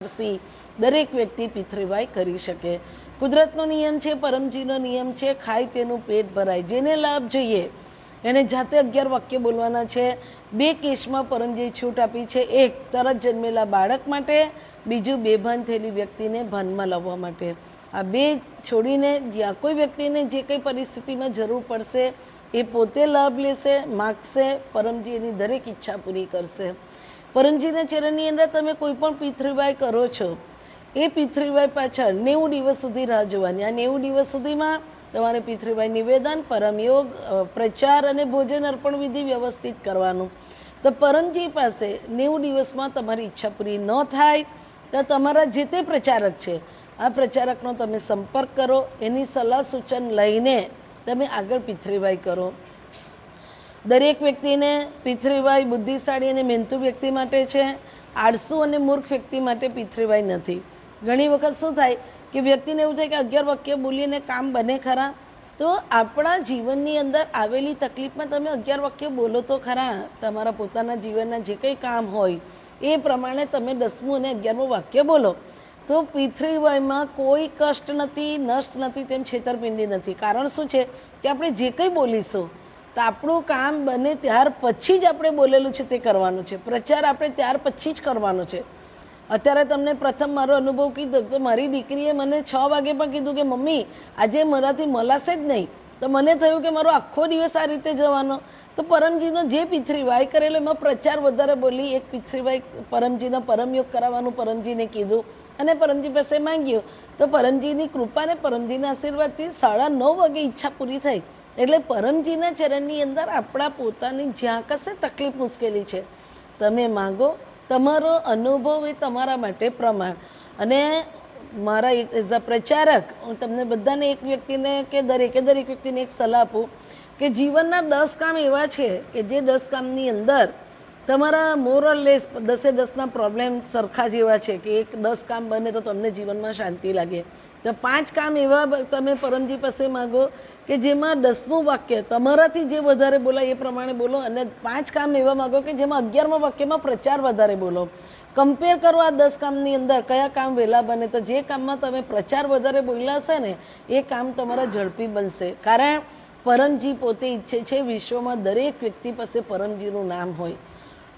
દરેક વ્યક્તિ પિતૃવાય કરી શકે। કુદરતનો નિયમ છે, પરમજીનો નિયમ છે, ખાય તેનું પેટ ભરાય। જેને લાભ જોઈએ એને જાતે 11 વાક્ય બોલવાના છે। 2 કેસમાં પરમજીએ છૂટ આપી છે, એક તરત જન્મેલા બાળક માટે, બીજું બેભાન થયેલી વ્યક્તિને ભાનમાં લાવવા માટે। આ 2 છોડીને જ્યાં કોઈ વ્યક્તિને જે કંઈ પરિસ્થિતિમાં જરૂર પડશે એ પોતે લાભ લેશે, માગશે, પરમજી એની દરેક ઈચ્છા પૂરી કરશે। પરમજીના ચરણની અંદર તમે કોઈ પણ પિતૃવાય કરો છો, એ પિતૃવાય પાછળ 90 દિવસ સુધી રાહ જોવાની। આ 90 દિવસ સુધીમાં તમારે પિતૃવાય નિવેદન, પરમયોગ, પ્રચાર અને ભોજન અર્પણ વિધિ વ્યવસ્થિત કરવાનું। તો પરમજી પાસે 90 દિવસમાં તમારી ઈચ્છા પૂરી ન થાય તો તમારા જે તે પ્રચારક છે, આ પ્રચારકનો તમે સંપર્ક કરો, એની સલાહ સૂચન લઈને તમે આગળ પિતૃવાય કરો। દરેક વ્યક્તિને પિતૃવાય બુદ્ધિશાળી અને મહેનતુ વ્યક્તિ માટે છે, આળસુ અને મૂર્ખ વ્યક્તિ માટે પિતૃવાય નથી। ઘણી વખત શું થાય કે વ્યક્તિને એવું થાય કે 11 વાક્ય બોલીને કામ બને ખરા? તો આપણા જીવનની અંદર આવેલી તકલીફમાં તમે 11 વાક્ય બોલો તો ખરા। તમારા પોતાના જીવનના જે કંઈ કામ હોય એ પ્રમાણે તમે 10મું અને 11મું વાક્ય બોલો તો પિતૃવાયમાં કોઈ કષ્ટ નથી, નષ્ટ નથી, તેમ છેતરપિંડી નથી। કારણ શું છે કે આપણે જે કંઈ બોલીશું તો આપણું કામ બને ત્યાર પછી જ આપણે બોલેલું છે તે કરવાનું છે। પ્રચાર આપણે ત્યાર પછી જ કરવાનો છે। અત્યારે તમને પ્રથમ મારો અનુભવ કીધો તો મારી દીકરીએ મને 6 વાગે પણ કીધું કે મમ્મી આજે મારાથી મલાશે જ નહીં। તો મને થયું કે મારો આખો દિવસ આ રીતે જવાનો। તો પરમજીનો જે પિતૃવાય કરેલો એમાં પ્રચાર વધારે બોલી, એક પિતૃવાય પરમજીનો પરમયોગ કરાવવાનું પરમજીને કીધું અને પરમજી પાસે માંગ્યું તો પરમજીની કૃપા ને પરમજીના આશીર્વાદથી 9:30 વાગે ઈચ્છા પૂરી થઈ। એટલે પરમજીના ચરણની અંદર આપણા પોતાની જ્યાં કશે તકલીફ મુશ્કેલી છે તમે માંગો, તમારો અનુભવ એ તમારા માટે પ્રમાણ। અને મારા એઝ અ પ્રચારક હું તમને બધાને એક વ્યક્તિને કે દરેક વ્યક્તિને એક સલાહ આપું કે જીવનના 10 કામ એવા છે કે જે 10 કામની અંદર તમારા મોરલેસ 10 પ્રોબ્લેમ સરખા જેવા છે કે એક 10 કામ બને તો તમને જીવનમાં શાંતિ લાગે। તો 5 કામ એવા તમે પરમજી પાસે માંગો કે જેમાં 10મું વાક્ય તમારાથી જે વધારે બોલાય એ પ્રમાણે બોલો અને 5 કામ એવા માંગો કે જેમાં 11મા વાક્યમાં પ્રચાર વધારે બોલો। કમ્પેર કરો આ 10 કામની અંદર કયા કામ વહેલા બને તો જે કામમાં તમે પ્રચાર વધારે બોલ્યા હશે ને એ કામ તમારા ઝડપી બનશે। કારણ પરમજી પોતે ઈચ્છે છે વિશ્વમાં દરેક વ્યક્તિ પાસે પરમજીનું નામ હોય।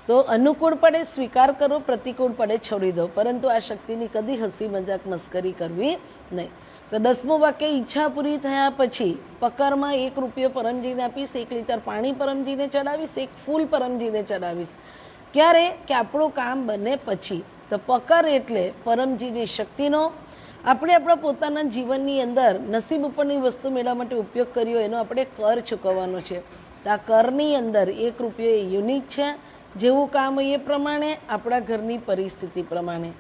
તો અનુકૂળ પડે સ્વીકાર કરો, પ્રતિકૂળ પડે છોડી દો, પરંતુ આ શક્તિની કદી હસી મજાક મસ્કરી કરવી નહીં। તો 10મું વાક્ય ઈચ્છા પૂરી થયા પછી પકરમાં 1 રૂપિયો પરમજીને આપીશ, 1 લીટર પાણી પરમજીને ચડાવીશ, 1 ફૂલ પરમજીને ચડાવીશ। ક્યારે? કે આપણું કામ બને પછી। તો પકર એટલે પરમજીની શક્તિનો આપણે આપણા પોતાના જીવનની અંદર નસીબ ઉપરની વસ્તુ મેળવવા માટે ઉપયોગ કર્યો એનો આપણે કર ચૂકવવાનો છે। તો આ કરની અંદર 1 રૂપિયો એ યુનિક છે। જેવું કામ હોય એ પ્રમાણે, આપણા ઘરની પરિસ્થિતિ પ્રમાણે।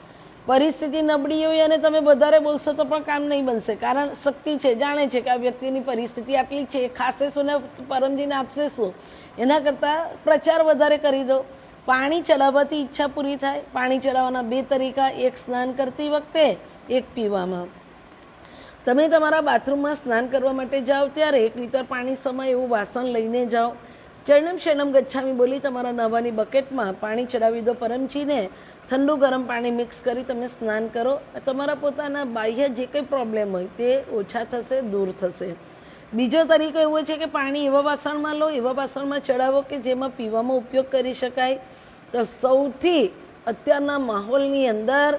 પરિસ્થિતિ નબળી હોય અને તમે વધારે બોલશો તો પણ કામ નહીં બનશે। કારણ શક્તિ છે, જાણે છે કે આ વ્યક્તિની પરિસ્થિતિ આટલી છે, ખાશે શું ને પરમજીને આપશે શું, એના કરતાં પ્રચાર વધારે કરી દો। પાણી ચડાવવાથી ઈચ્છા પૂરી થાય। પાણી ચડાવવાના 2 તરીકા, એક સ્નાન કરતી વખતે, એક પીવામાં। તમે તમારા બાથરૂમમાં સ્નાન કરવા માટે જાઓ ત્યારે 1 લીટર પાણી સમય એવું વાસણ લઈને જાઓ। ચરણમ શરણમ ગચ્છામી બોલી તમારા નવાની બકેટમાં પાણી ચડાવી દો પરમજીને। ઠંડુ ગરમ પાણી મિક્સ કરી તમે સ્નાન કરો। તમારા પોતાના બાહ્ય જે કંઈ પ્રોબ્લેમ હોય તે ઓછા થશે, દૂર થશે। બીજો તરીકો એવો છે કે પાણી એવા વાસણમાં લો, એવા વાસણમાં ચડાવો કે જેમાં પીવામાં ઉપયોગ કરી શકાય। તો સૌથી અત્યારના માહોલની અંદર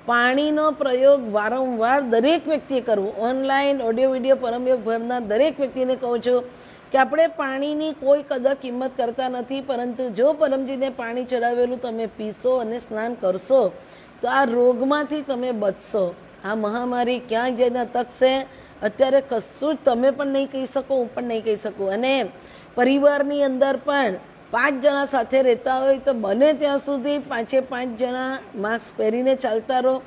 પાણીનો પ્રયોગ વારંવાર દરેક વ્યક્તિએ કરવો। ઓનલાઈન ઓડિયો વિડીયો પરમયોગ ભરનાર દરેક વ્યક્તિને કહું છું કે આપણે પાણીની કોઈ કદર કિંમત કરતા નથી, પરંતુ જો પરમજીને પાણી ચડાવેલું તમે પીશો અને સ્નાન કરશો તો આ રોગમાંથી તમે બચશો। આ મહામારી ક્યાં જઈને અટકશે અત્યારે કશું જ તમે પણ નહીં કહી શકો, હું પણ નહીં કહી શકું। અને પરિવારની અંદર પણ 5 જણા સાથે રહેતા હોય તો બને ત્યાં સુધી 5 જણા માસ્ક પહેરીને ચાલતા રહો।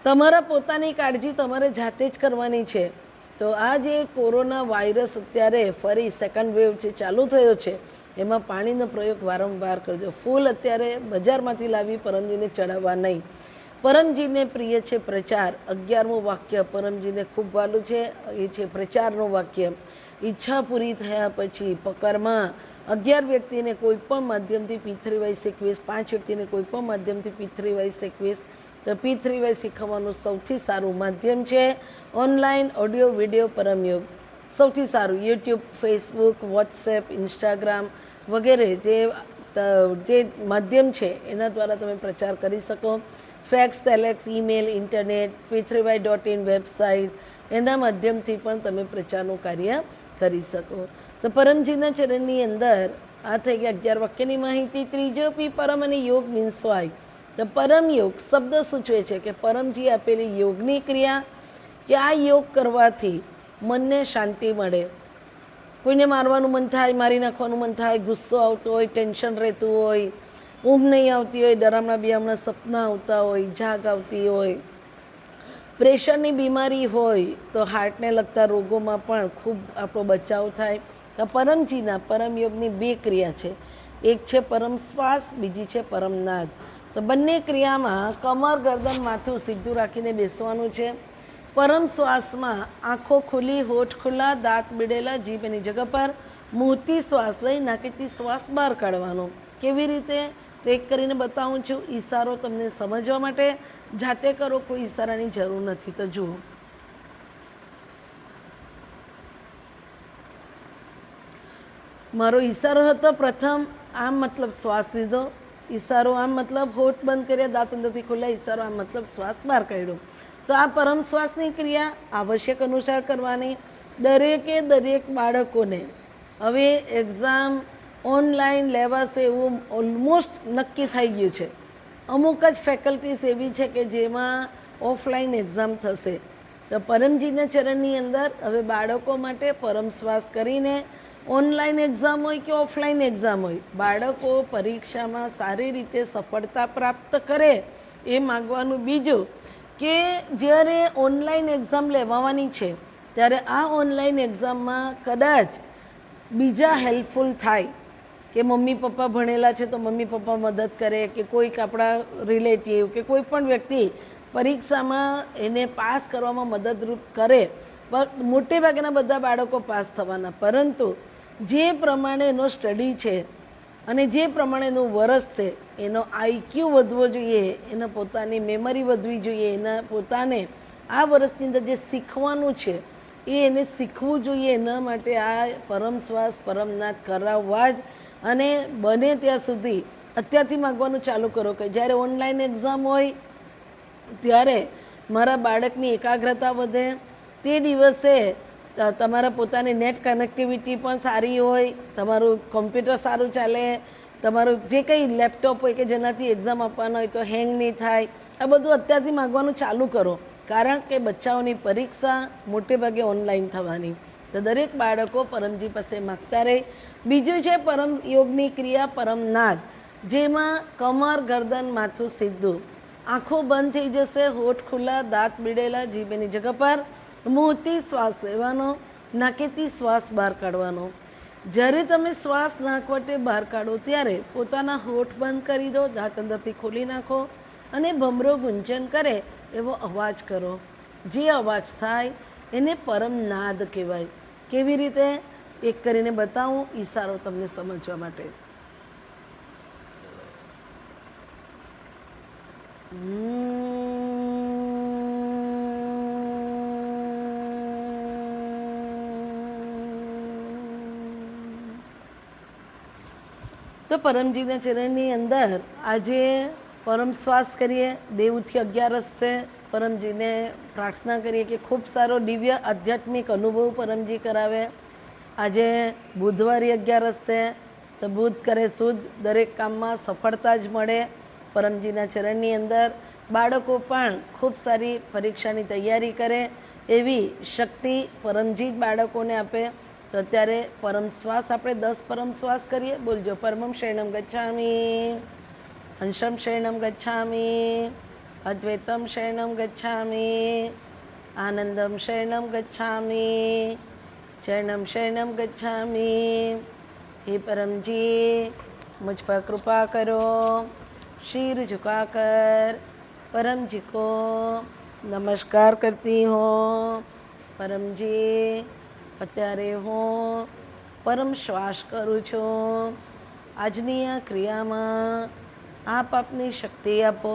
તમારા પોતાની કાળજી તમારે જાતે જ કરવાની છે। તો આ જે કોરોના વાયરસ અત્યારે ફરી સેકન્ડ વેવ જે ચાલુ થયો છે એમાં પાણીનો પ્રયોગ વારંવાર કરજો। ફૂલ અત્યારે બજારમાંથી લાવી પરમજીને ચડાવવા નહીં। પરમજીને પ્રિય છે પ્રચાર। 11મું વાક્ય પરમજીને ખૂબ વાલું છે, એ છે પ્રચારનું વાક્ય। ઈચ્છા પૂરી થયા પછી પકરમાં 11 વ્યક્તિને કોઈ પણ માધ્યમથી પિતૃવાય શીખવીશ, 5 વ્યક્તિને કોઈ પણ માધ્યમથી પિતૃવાય શીખવીશ। તો P3Y શીખવવાનું સૌથી સારું માધ્યમ છે ઓનલાઈન ઓડિયો વિડીયો પરમયોગ. સૌથી સારું યુટ્યુબ, ફેસબુક, વોટ્સએપ, ઇન્સ્ટાગ્રામ વગેરે જે માધ્યમ છે એના દ્વારા તમે પ્રચાર કરી શકો. ફેક્સ, સેલેક્સ, ઈમેલ, ઇન્ટરનેટ, P3Y.in વેબસાઇટ, એના માધ્યમથી પણ તમે પ્રચારનું કાર્ય કરી શકો. તો પરમજીના ચરણની અંદર આ થઈ ગયા 11 વાક્યની માહિતી. ત્રીજો P પરમ અને યોગ મીન્સ વાય. તો પરમ યોગ શબ્દ સૂચવે છે કે પરમજી આપેલી યોગની ક્રિયા કે આ યોગ કરવાથી મનને શાંતિ મળે. કોઈને મારવાનું મન થાય, મારી નાખવાનું મન થાય, ગુસ્સો આવતો હોય, ટેન્શન રહેતું હોય, ઊંઘ નહીં આવતી હોય, ડરામણા બિયામણા સપના આવતા હોય, જાગ આવતી હોય, પ્રેશરની બીમારી હોય, તો હાર્ટને લગતા રોગોમાં પણ ખૂબ આપણો બચાવ થાય. તો પરમજીના પરમયોગની 2 ક્રિયા છે. એક છે પરમ શ્વાસ, બીજી છે પરમનાદ. તો બંને ક્રિયામાં કમર, ગરદન, માથું સીધું રાખીને બેસવાનું છે. પરમ શ્વાસમાં આંખો ખુલ્લી, હોઠ ખુલ્લા, દાંત બીડેલા, જીભ એની જગ્યા પર, મોટી શ્વાસ લઈ નાકેથી શ્વાસ બહાર કાઢવાનો. કેવી રીતે? તો એક કરીને બતાવું છું, ઈશારો તમને સમજવા માટે. જાતે કરો, કોઈ ઈશારાની જરૂર નથી. તો જુઓ, મારો ઈશારો હતો પ્રથમ આમ મતલબ શ્વાસ લીધો, ઈશારો આમ મતલબ હોઠ બંધ કર્યા, દાંત અંદરથી ખુલ્લા, ઈશારો આમ મતલબ શ્વાસ બહાર કાઢ્યો. તો આ પરમ શ્વાસની ક્રિયા આવશ્યક અનુસાર કરવાની. દરેક બાળકોને હવે એક્ઝામ ઓનલાઈન લેવાશે એવું ઓલમોસ્ટ નક્કી થઈ ગયું છે. અમુક જ ફેકલ્ટીઝ એવી છે કે જેમાં ઓફલાઈન એક્ઝામ થશે. તો પરમજીના ચરણની અંદર હવે બાળકો માટે પરમ શ્વાસ કરીને ઓનલાઈન એક્ઝામ હોય કે ઓફલાઈન એક્ઝામ હોય, બાળકો પરીક્ષામાં સારી રીતે સફળતા પ્રાપ્ત કરે એ માગવાનું. બીજું કે જ્યારે ઓનલાઈન એક્ઝામ લેવાની છે ત્યારે આ ઓનલાઈન એક્ઝામમાં કદાચ બીજા હેલ્પફુલ થાય કે મમ્મી પપ્પા ભણેલા છે તો મમ્મી પપ્પા મદદ કરે, કે કોઈક આપણા રિલેટિવ કે કોઈ પણ વ્યક્તિ પરીક્ષામાં એને પાસ કરવામાં મદદરૂપ કરે. પણ મોટે ભાગના બધા બાળકો પાસ થવાના, પરંતુ જે પ્રમાણે એનો સ્ટડી છે અને જે પ્રમાણેનું વર્ષ છે એનો આઈક્યુ વધવો જોઈએ, એના પોતાની મેમરી વધવી જોઈએ, એના પોતાને આ વર્ષની અંદર જે શીખવાનું છે એને શીખવું જોઈએ. એના માટે આ પરમ શ્વાસ પરમનાદ કરાવવા જ. અને બને ત્યાં સુધી અત્યારથી માગવાનું ચાલુ કરો કે જ્યારે ઓનલાઈન એક્ઝામ હોય ત્યારે મારા બાળકની એકાગ્રતા વધે, તે દિવસે તમારા પોતાની નેટ કનેક્ટિવિટી પણ સારી હોય, તમારું કોમ્પ્યુટર સારું ચાલે, તમારું જે કંઈ લેપટોપ હોય કે જેનાથી એક્ઝામ આપવાના હોય તો હેંગ નહીં થાય. આ બધું અત્યારથી માગવાનું ચાલુ કરો, કારણ કે બચ્ચાઓની પરીક્ષા મોટે ભાગે ઓનલાઈન થવાની. તો દરેક બાળકો પરમજી પાસે માગતા રહે. બીજું છે પરમ યોગની ક્રિયા પરમનાદ, જેમાં કમર, ગરદન, માથું સીધું, આંખો બંધ થઈ જશે, હોઠ ખુલ્લા, દાંત બીડેલા, જીભ એની જગ્યા પર, મોટી શ્વાસ લેવાનો, નાકેથી શ્વાસ બહાર કાઢવાનો. જ્યારે તમે શ્વાસ નાક વટે બહાર કાઢો ત્યારે પોતાના હોઠ બંધ કરી દો, દાંત અંદરથી ખોલી નાખો અને ભમરો ગુંજન કરે એવો અવાજ કરો. જે અવાજ થાય એને પરમનાદ કહેવાય. કેવી રીતે? એક કરીને બતાવું, ઈશારો તમને સમજવા માટે. તો પરમજીના ચરણની અંદર આજે પરમ શ્વાસ કરીએ. દેવથી 11 છે. પરમજીને પ્રાર્થના કરીએ કે ખૂબ સારો દિવ્ય આધ્યાત્મિક અનુભવ પરમજી કરાવે. આજે બુધવારી 11 છે, તો બુધ કરે શુદ્ધ, દરેક કામમાં સફળતા જ મળે. પરમજીના ચરણની અંદર બાળકો પણ ખૂબ સારી પરીક્ષાની તૈયારી કરે એવી શક્તિ પરમજી જ બાળકોને આપે. તો અત્યારે પરમ શ્વાસ આપણે 10 પરમ શ્વાસ કરીએ. બોલજો, પરમમ શરણમ ગચ્છામિ, હંસમ શરણમ ગચ્છામિ, અદ્વૈતમ શરણમ ગચ્છામિ, આનંદમ શરણમ ગચ્છામિ, ચરણમ શરણમ ગચ્છામિ. हे परमजी, मुझ पर कृपा करो. शीर झुकाकर परम जी को नमस्कार करती हूँ. परमजी, અત્યારે હું પરમ શ્વાસ કરું છું. આજની આ ક્રિયામાં આપ આપની શક્તિ આપો.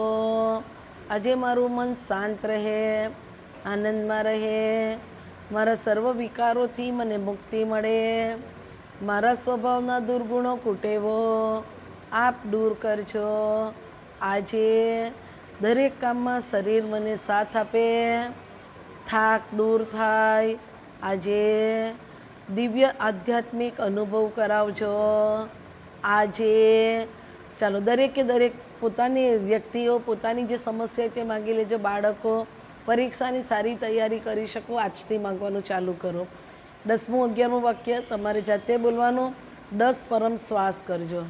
આજે મારું મન શાંત રહે, આનંદમાં રહે, મારા સર્વ વિકારોથી મને મુક્તિ મળે, મારા સ્વભાવના દુર્ગુણો કુટેવો આપ દૂર કરજો. આજે દરેક કામમાં શરીર મને સાથ આપે, થાક દૂર થાય. આજે દિવ્ય આધ્યાત્મિક અનુભવ કરાવજો. આજે ચાલો દરેકે દરેક પોતાની વ્યક્તિઓ પોતાની જે સમસ્યા તે માગી લેજો. બાળકો પરીક્ષાની સારી તૈયારી કરી શકો આજથી માંગવાનું ચાલુ કરો. 10મું 11મું વાક્ય તમારે જાતે બોલવાનું. 10 પરમ શ્વાસ કરજો.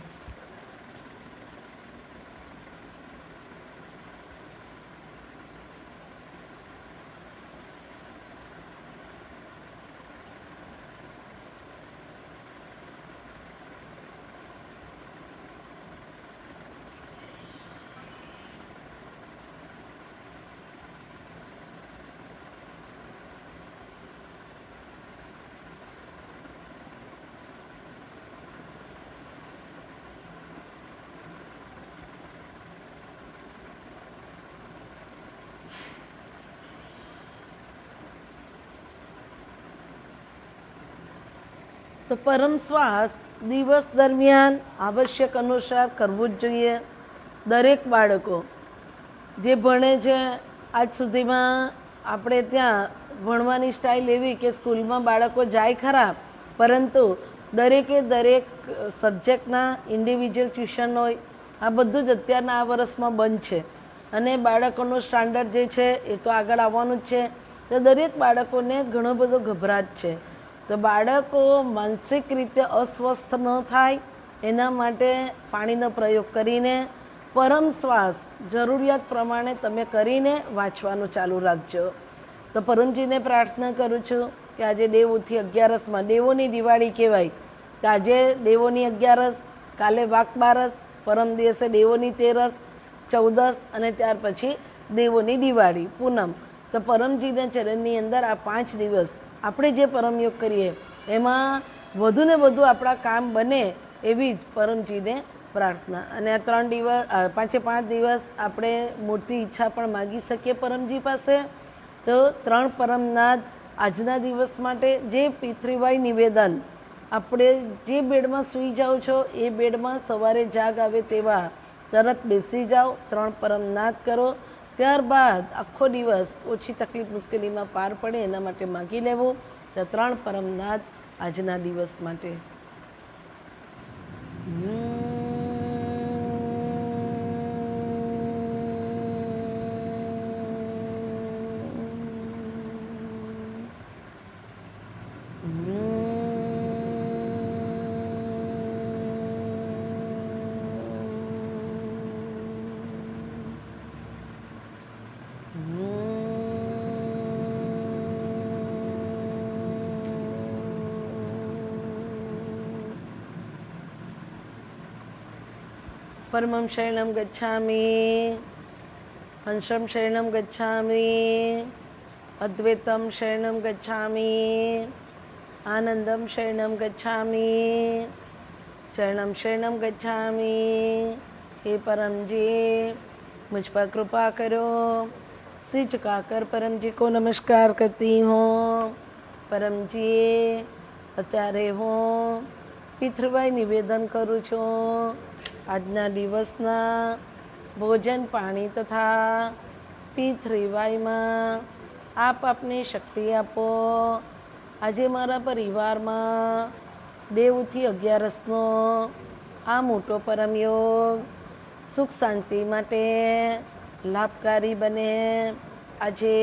તો પરમ શ્વાસ દિવસ દરમિયાન આવશ્યક અનુસાર કરવું જ જોઈએ. દરેક બાળકો જે ભણે છે, આજ સુધીમાં આપણે ત્યાં ભણવાની સ્ટાઇલ એવી કે સ્કૂલમાં બાળકો જાય ખરા, પરંતુ દરેકે દરેક સબ્જેક્ટના ઇન્ડિવિજ્યુઅલ ટ્યુશન હોય. આ બધું જ અત્યારના આ વર્ષમાં બંધ છે અને બાળકોનું સ્ટાન્ડર્ડ જે છે એ તો આગળ આવવાનું જ છે. તો દરેક બાળકોને ઘણો બધો ગભરાટ છે. તો બાળકો માનસિક રીતે અસ્વસ્થ ન થાય એના માટે પાણીનો પ્રયોગ કરીને પરમ શ્વાસ જરૂરિયાત પ્રમાણે તમે કરીને વાંચવાનું ચાલુ રાખજો. તો પરમજીને પ્રાર્થના કરું છું કે આજે દેવોથી 11સમાં દેવોની દિવાળી કહેવાય. કે આજે દેવોની 11સ, કાલે વાક બારસ, પરમ દિવસે દેવોની 13સ, 14 અને ત્યાર પછી દેવોની દિવાળી પૂનમ. તો પરમજીના ચરણની અંદર આ 5 દિવસ આપણે જે પરમયોગ કરીએ એમાં વધુ ને વધુ આપણા કામ બને એવી જ પરમજીને પ્રાર્થના. અને આ 3 દિવસ 5 દિવસ આપણે મૂર્તિ ઈચ્છા પણ માગી શકીએ પરમજી પાસે. તો 3 પરમનાદ આજના દિવસ માટે જે પિતૃવાય નિવેદન, આપણે જે બેડમાં સૂઈ જાઓ છો એ બેડમાં સવારે જાગ આવે તેવા તરત બેસી જાઓ, 3 પરમનાદ કરો. ત્યારબાદ આખો દિવસ ઓછી તકલીફ મુશ્કેલીમાં પાર પડે એના માટે માગી લેવું. તો 3 પરમનાદ આજના દિવસ માટે. परमं शरणं गच्छामि, हंसं शरणं गच्छामि, अद्वैतं शरणं गच्छामि, आनंदं शरणं गच्छामि, चरणं शरणं गच्छामि. हे परम जी मुझ पर कृपा करो. सिर झुकाकर परम जी को नमस्कार करती हूँ. परम जी અત્યારે હું પિતૃવાય નિવેદન કરું છું. આજના દિવસના ભોજન પાણી તથા પિતૃવાયમાં આપ આપની શક્તિ આપો. આજે મારા પરિવારમાં દેવથી 11સનો આ મોટો પરમયોગ સુખ શાંતિ માટે લાભકારી બને. આજે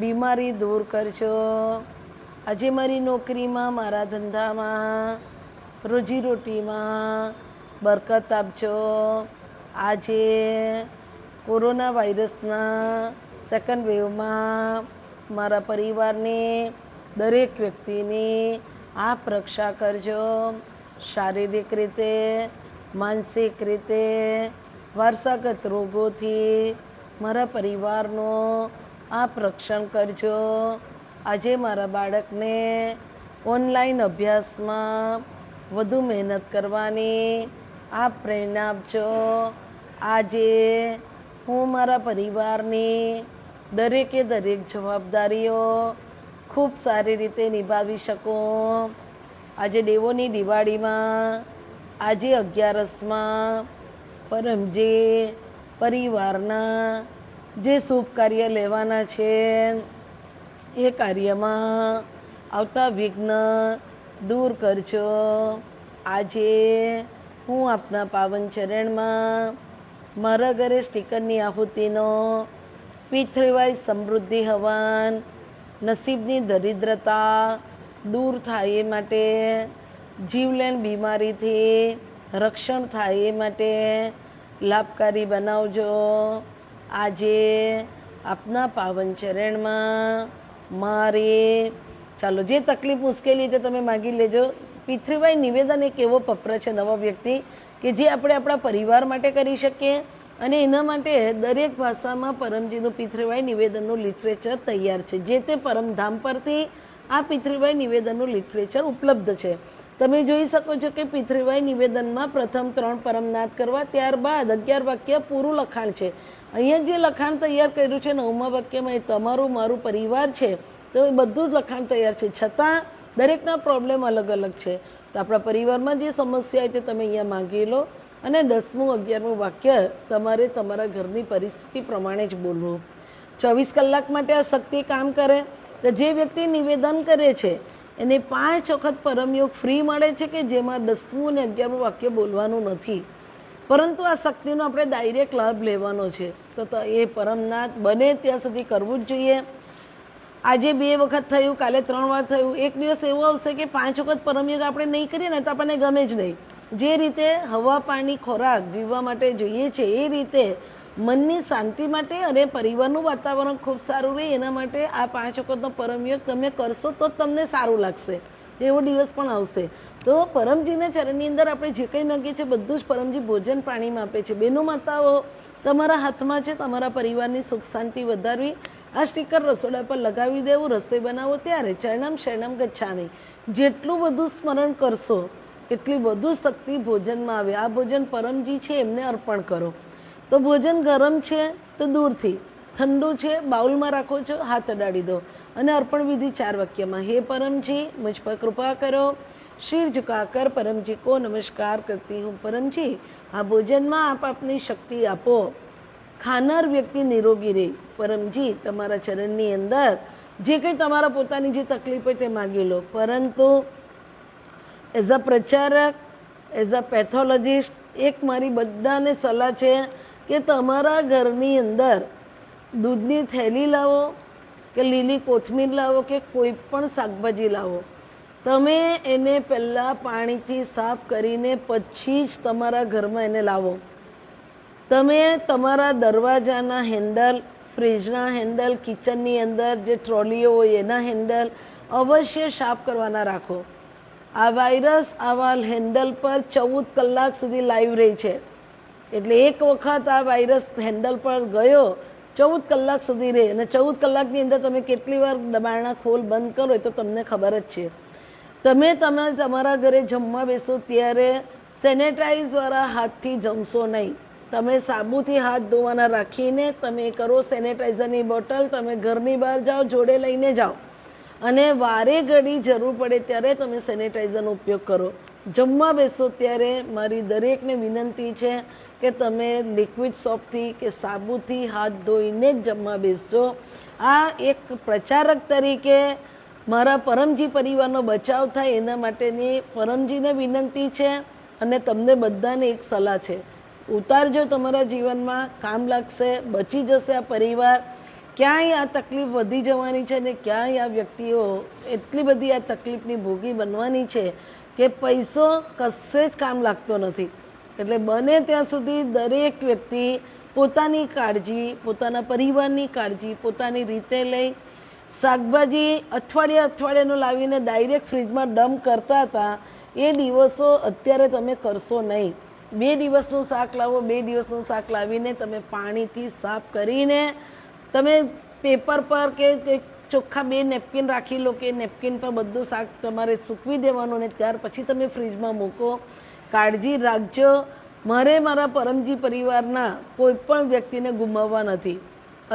બીમારી દૂર કરજો. આજે મારી નોકરીમાં, મારા ધંધામાં, રોજીરોટીમાં બરકત આપજો. આજે કોરોના વાયરસના સેકન્ડ વેવમાં મારા પરિવારની દરેક વ્યક્તિની આપ રક્ષા કરજો. શારીરિક રીતે, માનસિક રીતે, વારસાગત રોગોથી મારા પરિવારનો આપ રક્ષણ કરજો. આજે મારા બાળકને ઓનલાઈન અભ્યાસમાં વધુ મહેનત કરવાની આપ પ્રેરણા આપજો. આજે હું મારા પરિવારની દરેકે દરેક જવાબદારીઓ ખૂબ સારી રીતે નિભાવી શકું. આજે દેવોની દિવાળીમાં, આજે 11સમાં પરમજી પરિવારના જે શુભ કાર્ય લેવાના છે એ કાર્યમાં આવતા વિઘ્ન દૂર કરજો. આજે હું આપના પાવન ચરણમાં મારા ઘરે સ્ટીકરની આહુતિનો પિતૃવાય સમૃદ્ધિ હવન, નસીબની દરિદ્રતા દૂર થાય એ માટે, જીવલેણ બીમારીથી રક્ષણ થાય એ માટે લાભકારી બનાવજો. આજે આપના પાવન ચરણમાં મારી ચાલો જે તકલીફ મુશ્કેલી તે તમે માગી લેજો. પિતૃવાય નિવેદન એક એવો પત્ર છે નવા વ્યક્તિ કે જે આપણે આપણા પરિવાર માટે કરી શકીએ, અને એના માટે દરેક ભાષામાં પરમજીનું પિતૃવાય નિવેદનનું લિટરેચર તૈયાર છે. જે તે પરમધામ પરથી આ પિતૃવાય નિવેદનનું લિટરેચર ઉપલબ્ધ છે. તમે જોઈ શકો છો કે પિતૃવાય નિવેદનમાં પ્રથમ 3 પરમનાદ કરવા, ત્યારબાદ 11 વાક્ય પૂરું લખાણ છે. અહીંયા જે લખાણ તૈયાર કર્યું છે 9મા વાક્યમાં એ તમારું મારું પરિવાર છે, તો એ બધું જ લખાણ તૈયાર છે. છતાં દરેકના પ્રોબ્લેમ અલગ અલગ છે. તો આપણા પરિવારમાં જે સમસ્યા હોય તે તમે અહીંયા માંગી લો, અને 10મું 11મું વાક્ય તમારે તમારા ઘરની પરિસ્થિતિ પ્રમાણે જ બોલવું. 24 કલાક માટે આ શક્તિ કામ કરે. તો જે વ્યક્તિ નિવેદન કરે છે એને 5 વખત પરમયોગ ફ્રી મળે છે, કે જેમાં 10મું અને 11મું વાક્ય બોલવાનું નથી, પરંતુ આ શક્તિનો આપણે ડાયરેક્ટ લાભ લેવાનો છે. તો એ પરમનાથ બને ત્યાં સુધી કરવું જ જોઈએ. આજે 2 વખત થયું, કાલે 3 વાર થયું. એક દિવસ એવો આવશે કે 5 વખત પરમયોગ આપણે નહીં કરીએ ને તો આપણને ગમે જ નહીં. જે રીતે હવા, પાણી, ખોરાક જીવવા માટે જોઈએ છે, એ રીતે મનની શાંતિ માટે અને પરિવારનું વાતાવરણ ખૂબ સારું રહે એના માટે આ 5 વખતનો પરમયોગ તમે કરશો તો તમને સારું લાગશે. એવો દિવસ પણ આવશે. તો પરમજીના ચરણની અંદર આપણે જે કંઈ માગીએ છીએ બધું જ પરમજી ભોજન પાણીમાં આપે છે. બહેનો માતાઓ, તમારા હાથમાં છે તમારા પરિવારની સુખ શાંતિ વધારવી. આ સ્ટીકર રસોડા પર લગાવી દેવું. રસોઈ બનાવો ત્યારે ચરણમ શરણમ ગચ્છામિ જેટલું બધું સ્મરણ કરશો એટલી વધુ શક્તિ ભોજનમાં આવે. આ ભોજન પરમજી છે એમને અર્પણ કરો. તો ભોજન ગરમ છે તો દૂરથી, ઠંડુ છે બાઉલમાં રાખો છો, હાથ અડાડી દો અને અર્પણ વિધિ 4 વાક્યમાં. હે પરમજી, મુझ પર કૃપા કરો. શિર ઝુકાકર પરમજી કો નમસ્કાર કરતી હું. પરમજી, આ ભોજનમાં આપ આપની શક્તિ આપો. ખાનાર વ્યક્તિ નિરોગી રહે. પરમજી, તમારા ચરણની અંદર જે કંઈ તમારા પોતાની જે તકલીફ હોય તે માગી લો, પરંતુ એઝ અ પ્રચારક, એઝ અ પેથોલોજિસ્ટ એક મારી બધાને સલાહ છે કે તમારા ઘરની અંદર દૂધની થેલી લાવો કે લીલી કોથમીર લાવો કે કોઈ પણ શાકભાજી લાવો, તમે એને પહેલાં પાણીથી સાફ કરીને પછી જ તમારા ઘરમાં એને લાવો. તમે તમારા દરવાજાના હેન્ડલ, ફ્રીજના હેન્ડલ, કિચનની અંદર જે ટ્રોલીઓ હોય એના હેન્ડલ અવશ્ય સાફ કરવાના રાખો. આ વાયરસ આવા હેન્ડલ પર 14 કલાક સુધી લાઈવ રહે છે. એટલે એક વખત આ વાયરસ હેન્ડલ પર ગયો 14 કલાક સુધી રહે, અને 14 કલાકની અંદર તમે કેટલી વાર દબાણના ખોલ બંધ કરો એ તો તમને ખબર જ છે. તમે તમારા ઘરે જમવા બેસો ત્યારે સેનેટાઈઝવાળા હાથથી જમશો નહીં. તમે સાબુથી હાથ ધોવાના રાખીને તમે કરો. સેનેટાઈઝરની બોટલ તમે ઘરની બહાર જાઓ, જોડે લઈને જાઓ, અને વારે ઘડી જરૂર પડે ત્યારે તમે સેનેટાઈઝરનો ઉપયોગ કરો. જમવા બેસો ત્યારે મારી દરેકને વિનંતી છે કે તમે લિક્વિડ સોપથી કે સાબુથી હાથ ધોઈને જ જમવા બેસજો. આ એક પ્રચારક તરીકે મારા પરમજી પરિવારનો બચાવ થાય એના માટેની પરમજીને વિનંતી છે, અને તમને બધાને એક સલાહ છે. ઉતારજો તમારા જીવનમાં, કામ લાગશે, બચી જશે આ પરિવાર. ક્યાંય આ તકલીફ વધી જવાની છે ને ક્યાંય આ વ્યક્તિઓ એટલી બધી આ તકલીફની ભોગી બનવાની છે કે પૈસો કશે જ કામ લાગતો નથી. એટલે બને ત્યાં સુધી દરેક વ્યક્તિ પોતાની કાળજી, પોતાના પરિવારની કાળજી પોતાની રીતે લઈ. શાકભાજી અઠવાડિયાનું લાવીને ડાયરેક્ટ ફ્રીજમાં ડમ્પ કરતા હતા એ દિવસો અત્યારે તમે કરશો નહીં. 2 દિવસનું શાક લાવો, 2 દિવસનું શાક લાવીને તમે પાણીથી સાફ કરીને તમે પેપર પર કે ચોખ્ખા 2 નેપકિન રાખી લો, કે નેપકિન પર બધું શાક તમારે સૂકવી દેવાનું, ને ત્યાર પછી તમે ફ્રીજમાં મૂકો. કાળજી રાખજો. મારે મારા પરમજી પરિવારના કોઈ પણ વ્યક્તિને ગુમાવવા નથી.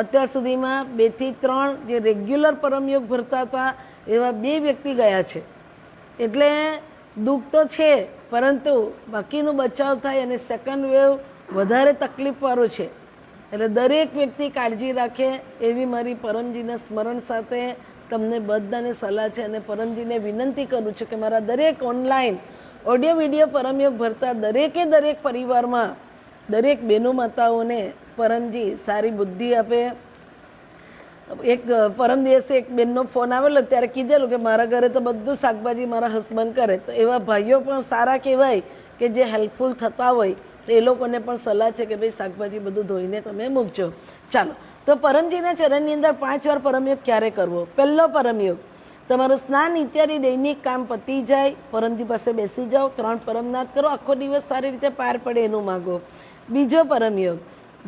અત્યાર સુધીમાં 2 થી 3 જે રેગ્યુલર પરમયોગ ભરતા હતા એવા 2 વ્યક્તિ ગયા છે. એટલે દુઃખ તો છે, પરંતુ બાકીનું બચાવ થાય અને સેકન્ડ વેવ વધારે તકલીફવાળો છે. એટલે દરેક વ્યક્તિ કાળજી રાખે એવી મારી પરમજીના સ્મરણ સાથે તમને બધાને સલાહ છે. અને પરમજીને વિનંતી કરું છું કે મારા દરેક ઓનલાઈન ઓડિયો વિડીયો પરમયોગ ભરતા દરેક પરિવારમાં દરેક બહેનો માતાઓને પરમજી સારી બુદ્ધિ આપે. એક પરમ દિવસે એક બેનનો ફોન આવેલો, ત્યારે કીધેલું કે મારા ઘરે તો બધું શાકભાજી મારા હસબન્ડ કરે. તો એવા ભાઈઓ પણ સારા કહેવાય કે જે હેલ્પફુલ થતા હોય, તો એ લોકોને પણ સલાહ છે કે ભાઈ શાકભાજી બધું ધોઈને તમે મૂકજો. ચાલો, તો પરમજીના ચરણની અંદર 5 વાર પરમયોગ ક્યારે કરવો? પહેલો પરમયોગ, તમારું સ્નાન ઇત્યાદિ દૈનિક કામ પતી જાય, પરમજી પાસે બેસી જાઓ, 3 પરમનાથ કરો, આખો દિવસ સારી રીતે પાર પડે એનું માગો. બીજો પરમયોગ,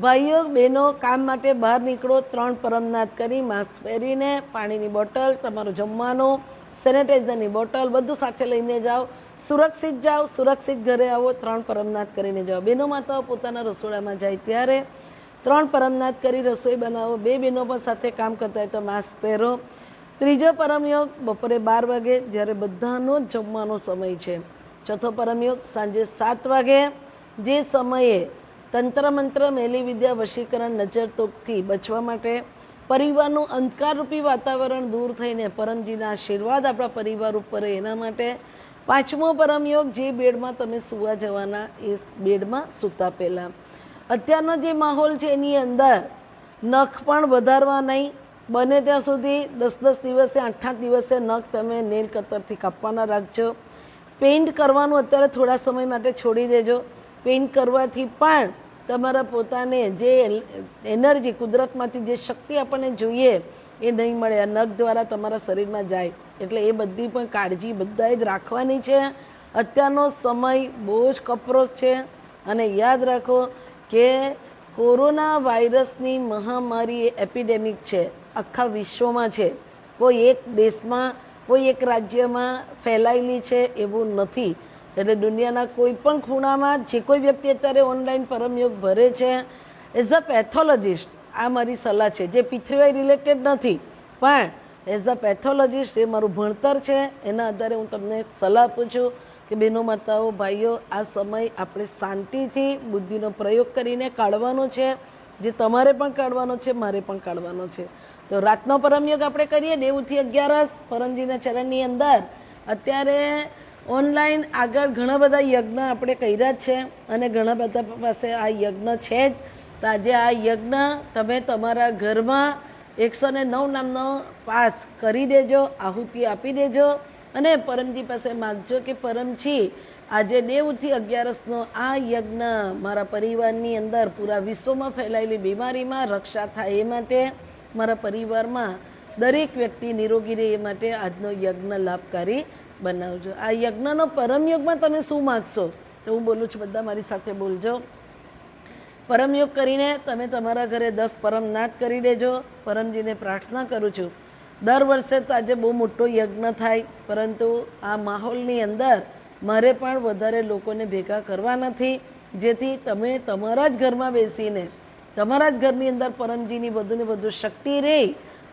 ભાઈઓ બહેનો કામ માટે બહાર નીકળો, 3 પરમનાથ કરી માસ્ક પહેરીને, પાણીની બોટલ, તમારું જમવાનું, સેનેટાઈઝરની બોટલ બધું સાથે લઈને જાઓ. સુરક્ષિત જાઓ, સુરક્ષિત ઘરે આવો, 3 પરમનાથ કરીને જાઓ. બહેનો માતાઓ પોતાના રસોડામાં જાય ત્યારે 3 પરમનાથ કરી રસોઈ બનાવો. 2 બહેનો પણ સાથે કામ કરતા હોય તો માસ્ક પહેરો. ત્રીજો પરમયોગ બપોરે 12 વાગે, જ્યારે બધાનો જ જમવાનો સમય છે. ચોથો પરમયોગ સાંજે 7 વાગે, જે સમયે તંત્ર મંત્ર, મેલી વિદ્યા, વશીકરણ, નજર તોકથી બચવા માટે પરિવારનું અંધકારરૂપી વાતાવરણ દૂર થઈને પરમજીના આશીર્વાદ આપણા પરિવાર ઉપર એના માટે. 5મો પરમયોગ, જે બેડમાં તમે સૂવા જવાના એ બેડમાં સૂતા પહેલાં અત્યારનો જે માહોલ છે એની અંદર નખ પણ વધારવા નહીં. બને ત્યાં સુધી 10-10 દિવસે 8-8 દિવસે નખ તમે નેલ કતરથી કાપવાના રાખજો. પેઇન્ટ કરવાનું અત્યારે થોડા સમય માટે છોડી દેજો. પેઇન્ટ કરવાથી પણ તમારા પોતાને જે એનર્જી કુદરતમાંથી જે શક્તિ આપણને જોઈએ એ નહીં મળે. આ નખ દ્વારા તમારા શરીરમાં જાય, એટલે એ બધી પણ કાળજી બધાએ જ રાખવાની છે. અત્યારનો સમય બહુ જ કપરો છે. અને યાદ રાખો કે કોરોના વાયરસની મહામારી એ એપિડેમિક છે, આખા વિશ્વમાં છે. કોઈ એક દેશમાં, કોઈ એક રાજ્યમાં ફેલાયેલી છે એવું નથી. એટલે દુનિયાના કોઈ પણ ખૂણામાં જે કોઈ વ્યક્તિ અત્યારે ઓનલાઈન પરમયોગ ભરે છે, એઝ અ પેથોલોજિસ્ટ આ મારી સલાહ છે, જે પૃથ્વી રિલેટેડ નથી, પણ એઝ અ પેથોલોજિસ્ટ એ મારું ભણતર છે. એના આધારે હું તમને સલાહ આપું છું કે બહેનો માતાઓ ભાઈઓ, આ સમય આપણે શાંતિથી બુદ્ધિનો પ્રયોગ કરીને કાઢવાનો છે. જે તમારે પણ કાઢવાનો છે, મારે પણ કાઢવાનો છે. તો રાતનો પરમયોગ આપણે કરીએ 9 થી 11 પરમજીના ચરણની અંદર. અત્યારે ઓનલાઈન આગળ ઘણા બધા યજ્ઞ આપણે કર્યા જ છે અને ઘણા બધા પાસે આ યજ્ઞ છે જ. તો આજે આ યજ્ઞ તમે તમારા ઘરમાં 109 નામનો પાઠ કરી દેજો, આહુતિ આપી દેજો અને પરમજી પાસે માગજો કે પરમજી આજે 9 થી 11નો આ યજ્ઞ મારા પરિવારની અંદર પૂરા વિશ્વમાં ફેલાયેલી બીમારીમાં રક્ષા થાય એ માટે, મારા પરિવારમાં દરેક વ્યક્તિ નિરોગી રહે એ માટે આજનો યજ્ઞ લાભકારી બનાવજો. આ યજ્ઞનો પરમયોગમાં તમે શું માગશો? તો હું બોલું છું, બધા મારી સાથે બોલજો. પરમયોગ કરીને તમે તમારા ઘરે 10 પરમનાથ કરી દેજો. પરમજીને પ્રાર્થના કરું છું, દર વર્ષે તો આજે બહુ મોટો યજ્ઞ થાય, પરંતુ આ માહોલની અંદર મારે પણ વધારે લોકોને ભેગા કરવા નથી, જેથી તમે તમારા જ ઘરમાં બેસીને તમારા જ ઘરની અંદર પરમજીની વધુને વધુ શક્તિ રહે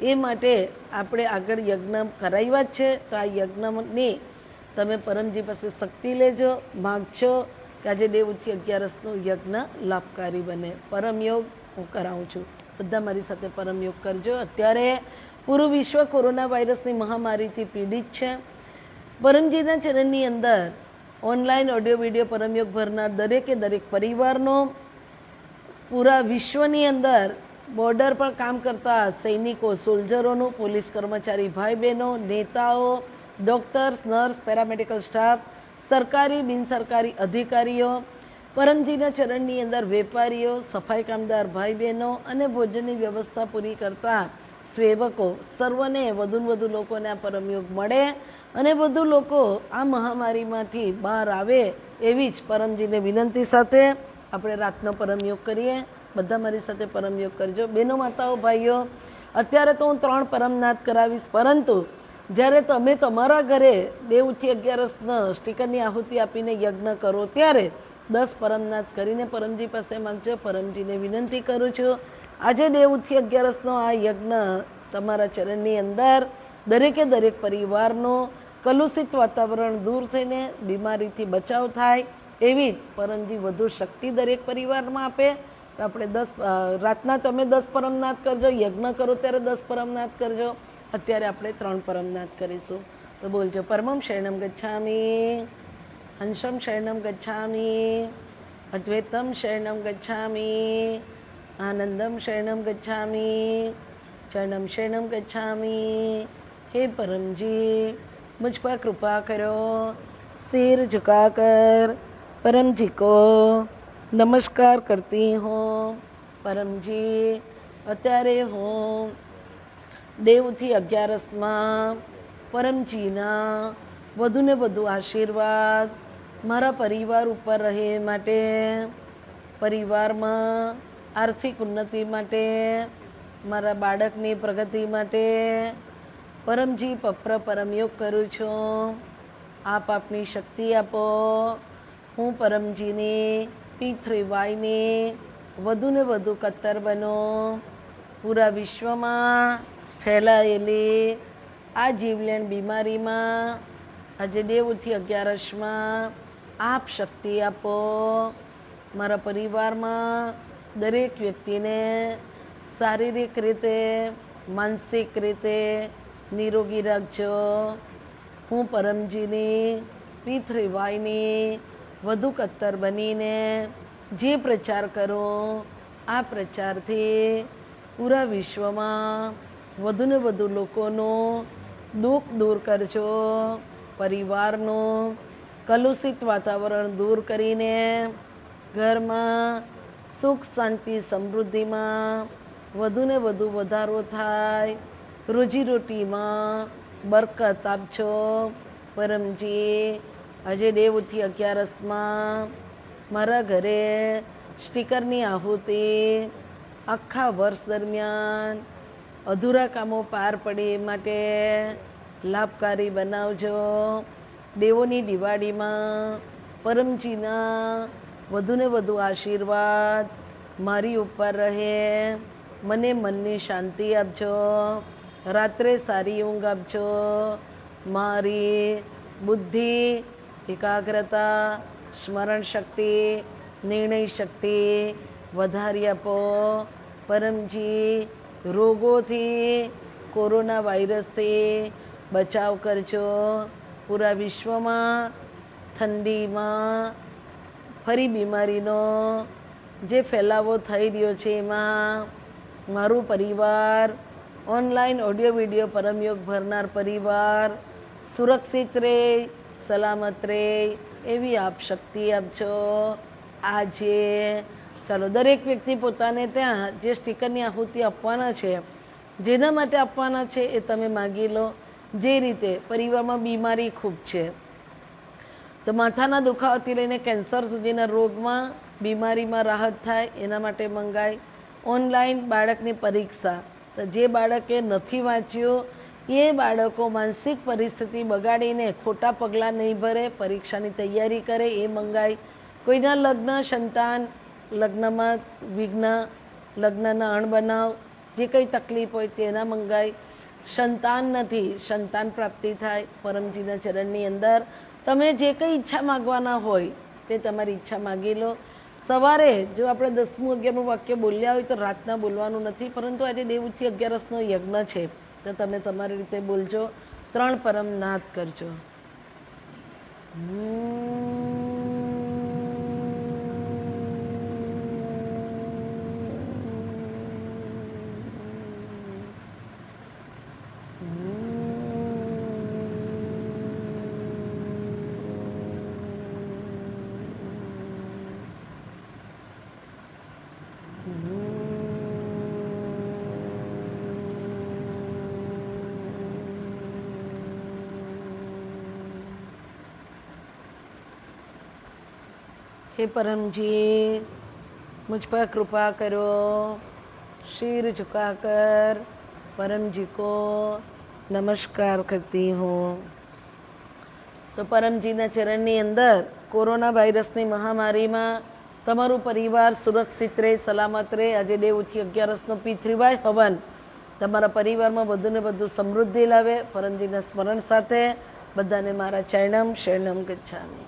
એ માટે આપણે આગળ યજ્ઞ કરાવ્યા જ છે. તો આ યજ્ઞની તમે પરમજી પાસે શક્તિ લેજો, માગજો કે આજે 9 થી 11નો યજ્ઞ લાભકારી બને. પરમયોગ હું કરાવું છું, બધા મારી સાથે પરમયોગ કરજો. અત્યારે પૂરું વિશ્વ કોરોના વાયરસની મહામારીથી પીડિત છે. પરમજીના ચરણની અંદર ઓનલાઈન ઓડિયો વિડીયો પરમયોગ ભરનાર દરેક પરિવારનો, પૂરા વિશ્વની અંદર બોર્ડર પર કામ કરતા સૈનિકો, સોલ્જરોનું, પોલીસ કર્મચારી ભાઈ બહેનો, નેતાઓ, ડૉક્ટર્સ, નર્સ, પેરામેડિકલ સ્ટાફ, સરકારી બિનસરકારી અધિકારીઓ, પરમજીના ચરણની અંદર વેપારીઓ, સફાઈ કામદાર ભાઈ બહેનો અને ભોજનની વ્યવસ્થા પૂરી કરતા સેવકો, સર્વને વધુ લોકોને આ પરમયોગ મળે અને વધુ લોકો આ મહામારીમાંથી બહાર આવે એવી જ પરમજીને વિનંતી સાથે આપણે રાતનો પરમયોગ કરીએ. બધા મારી સાથે પરમયોગ કરજો. બહેનો માતાઓ ભાઈઓ, અત્યારે તો હું 3 પરમનાથ કરાવીશ, પરંતુ જ્યારે તમે તમારા ઘરે 9 થી 11 સ્ટીકરની આહુતિ આપીને યજ્ઞ કરો ત્યારે 10 પરમનાથ કરીને પરમજી પાસે માંગજો. પરમજીને વિનંતી કરું છું, આજે દેવઉઠી 11નો આ યજ્ઞ તમારા ચરણની અંદર દરેકે દરેક પરિવારનો કલુષિત વાતાવરણ દૂર થઈને બીમારીથી બચાવ થાય એવી પરમજી વધુ શક્તિ દરેક પરિવારમાં આપે. તો આપણે 10 રાતના તમે 10 પરમનાથ કરજો, યજ્ઞ કરો ત્યારે 10 પરમનાથ કરજો. અત્યારે આપણે 3 પરમનાથ કરીશું. તો બોલજો, પરમં શરણમ ગચ્છામિ, હંસમ શરણમ ગચ્છામિ, અદ્વૈતમ શરણમ ગચ્છામિ, આનંદમ શરણમ ગચ્છામિ, ચરણમ શરણમ ગચ્છામિ. हे परम जी, मुझ पर कृपा करो. सिर झुकाकर परम जी को नमस्कार करती हूँ. परम जी, અત્યારે હું દેવઉઠી 11માં પરમજીના વધુને વધુ આશીર્વાદ મારા પરિવાર ઉપર રહે માટે, પરિવારમાં આર્થિક ઉન્નતિ માટે, મારા બાળકની પ્રગતિ માટે પરમજી પપ્ર પરમયોગ કરું છું. આપ આપની શક્તિ આપો. હું પરમજીની P3Y વધુને વધુ કત્તર બનો. પૂરા વિશ્વમાં ફેલાયેલી આ જીવલેણ બીમારીમાં આજે દેવઉઠી 11માં આપ શક્તિ આપો. મારા પરિવારમાં દરેક વ્યક્તિને શારીરિક રીતે, માનસિક રીતે નિરોગી રાખજો. હું પરમજીની P3Y વધુ કત્તર બનીને જે પ્રચાર કરું, આ પ્રચારથી પૂરા વિશ્વમાં વધુને વધુ લોકોનું દુઃખ દૂર કરજો. પરિવારનું કલુષિત વાતાવરણ દૂર કરીને ઘરમાં સુખ શાંતિ સમૃદ્ધિમાં વધુને વધુ વધારો થાય. રોજીરોટીમાં બરકત આપજો. પરમજી, આજે દેવઉઠી 11માં મારા ઘરે સ્ટીકરની આહુતિ આખા વર્ષ દરમિયાન અધૂરા કામો પાર પડે એ માટે લાભકારી બનાવજો. દેવોની દિવાળીમાં પરમજીના વધુને વધુ આશીર્વાદ મારી ઉપર રહે. મને મનની શાંતિ આપજો. રાત્રે સારી ઊંઘ આપજો. મારી બુદ્ધિ, એકાગ્રતા, સ્મરણ શક્તિ, નિર્ણય શક્તિ વધારી આપો. પરમજી, રોગોથી, કોરોના વાયરસથી બચાવ કરજો. પૂરા વિશ્વમાં ઠંડીમાં ફરી બીમારીનો જે ફેલાવો થઈ રહ્યો છે એમાં મારું પરિવાર, ઓનલાઈન ઓડિયો વિડીયો પરમયોગ ભરનાર પરિવાર સુરક્ષિત રહે, સલામત રહે એવી આપ શક્તિ આપજો. આજે ચાલો દરેક વ્યક્તિ પોતાને ત્યાં જે સ્ટીકરની આહુતિ આપવાના છે, જેના માટે આપવાના છે એ તમે માગી લો. જે રીતે પરિવારમાં બીમારી ખૂબ છે, તો માથાના દુખાવાથી લઈને કેન્સર સુધીના રોગમાં, બીમારીમાં રાહત થાય એના માટે મંગાય. ઓનલાઈન બાળકની પરીક્ષા, તો જે બાળકે નથી વાંચ્યું એ બાળકો માનસિક પરિસ્થિતિ બગાડીને ખોટા પગલાં નહીં ભરે, પરીક્ષાની તૈયારી કરે એ મંગાય. કોઈના લગ્ન, સંતાન, લગ્નમાં વિઘ્ન, લગ્નના અણબનાવ, જે કંઈ તકલીફ હોય તેના મંગાય. સંતાન નથી, સંતાન પ્રાપ્તિ થાય. પરમજીના ચરણની અંદર તમે જે કંઈ ઈચ્છા માગવાના હોય તે તમારી ઈચ્છા માગી લો. સવારે જો આપણે 10મું 11મું વાક્ય બોલ્યા હોય તો રાતના બોલવાનું નથી, પરંતુ આજે દેવઉઠી 11નો યજ્ઞ છે તો તમે તમારી રીતે બોલજો. 3 પરમનાથ કરજો. हे परम जी, मुझ पर कृपा करो. सिर झुकाकर परम जी को नमस्कार करती हूँ. તો પરમજીના ચરણની અંદર કોરોના વાયરસની મહામારીમાં તમારું પરિવાર સુરક્ષિત રહે, સલામત રહે. આજે દેવઉઠી 11નો P3Y હવન તમારા પરિવારમાં વધુ ને વધુ સમૃદ્ધિ લાવે. પરમજીના સ્મરણ સાથે બધાને મારા ચરણમ શરણમ ગચ્છામિ.